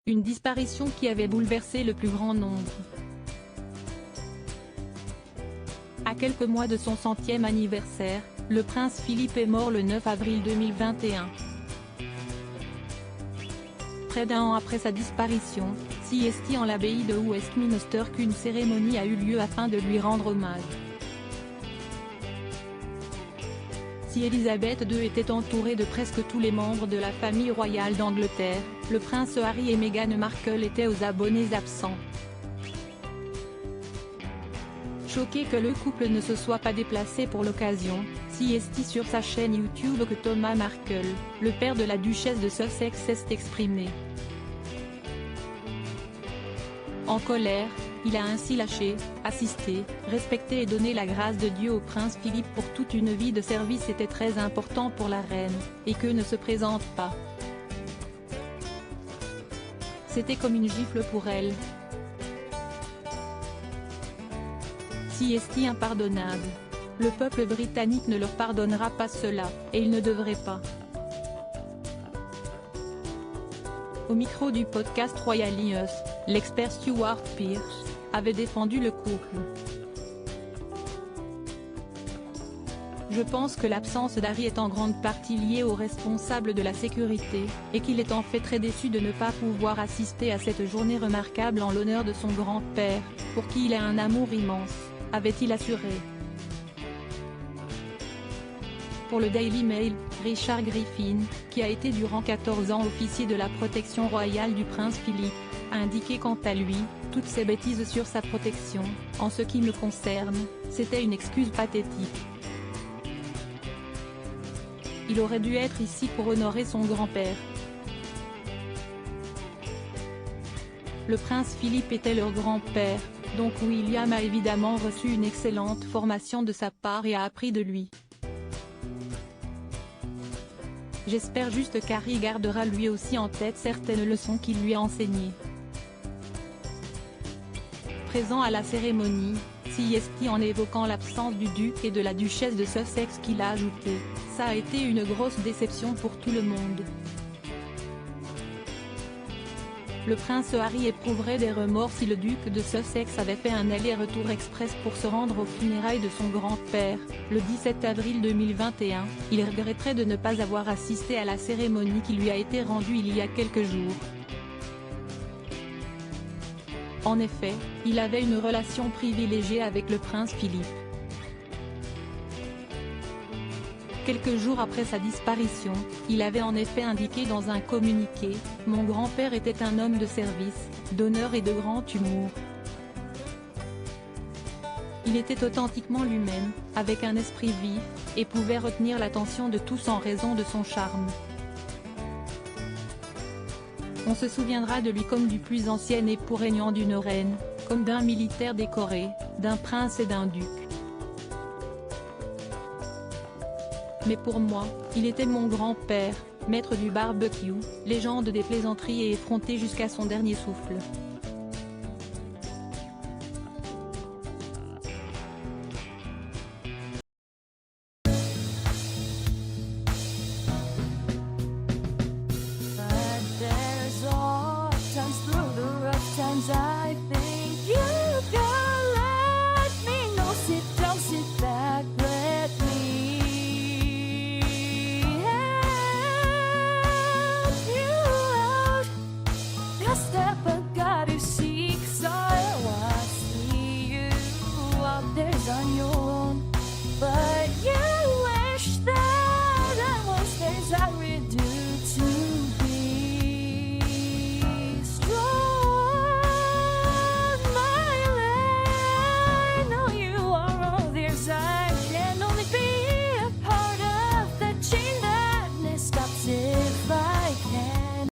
Une disparition qui avait bouleversé le plus grand nombre. À quelques mois de son 100e anniversaire, le prince Philippe est mort le 9 avril 2021. Près d'un an après sa disparition, c'est en l'abbaye de Westminster qu'une cérémonie a eu lieu afin de lui rendre hommage. Si Elisabeth II était entourée de presque tous les membres de la famille royale d'Angleterre, le prince Harry et Meghan Markle étaient aux abonnés absents. Choqué que le couple ne se soit pas déplacé pour l'occasion, c'est sur sa chaîne YouTube que Thomas Markle, le père de la duchesse de Sussex, s'est exprimé. En colère, il a ainsi lâché, assisté, respecté et donné la grâce de Dieu au prince Philippe pour toute une vie de service était très important pour la reine, et que ne se présente pas. C'était comme une gifle pour elle. C'est impardonnable. Le peuple britannique ne leur pardonnera pas cela, et il ne devrait pas. Au micro du podcast Royal News, l'expert Stuart Pearce avait défendu le couple. Je pense que l'absence d'Harry est en grande partie liée aux responsables de la sécurité, et qu'il est en fait très déçu de ne pas pouvoir assister à cette journée remarquable en l'honneur de son grand-père, pour qui il a un amour immense, avait-il assuré. Pour le Daily Mail, Richard Griffin, qui a été durant 14 ans officier de la protection royale du prince Philippe, a indiqué quant à lui, toutes ces bêtises sur sa protection, en ce qui me concerne, c'était une excuse pathétique. Il aurait dû être ici pour honorer son grand-père. Le prince Philippe était leur grand-père, donc William a évidemment reçu une excellente formation de sa part et a appris de lui. J'espère juste qu'Harry gardera lui aussi en tête certaines leçons qu'il lui a enseignées. Présent à la cérémonie, c'est en évoquant l'absence du duc et de la duchesse de Sussex qu'il a ajouté « Ça a été une grosse déception pour tout le monde ». Le prince Harry éprouverait des remords si le duc de Sussex avait fait un aller-retour express pour se rendre aux funérailles de son grand-père, le 17 avril 2021, il regretterait de ne pas avoir assisté à la cérémonie qui lui a été rendue il y a quelques jours. En effet, il avait une relation privilégiée avec le prince Philippe. Quelques jours après sa disparition, il avait en effet indiqué dans un communiqué « Mon grand-père était un homme de service, d'honneur et de grand humour. Il était authentiquement lui-même, avec un esprit vif, et pouvait retenir l'attention de tous en raison de son charme. On se souviendra de lui comme du plus ancien époux régnant d'une reine, comme d'un militaire décoré, d'un prince et d'un duc. Mais pour moi, il était mon grand-père, maître du barbecue, légende des plaisanteries et effronté jusqu'à son dernier souffle.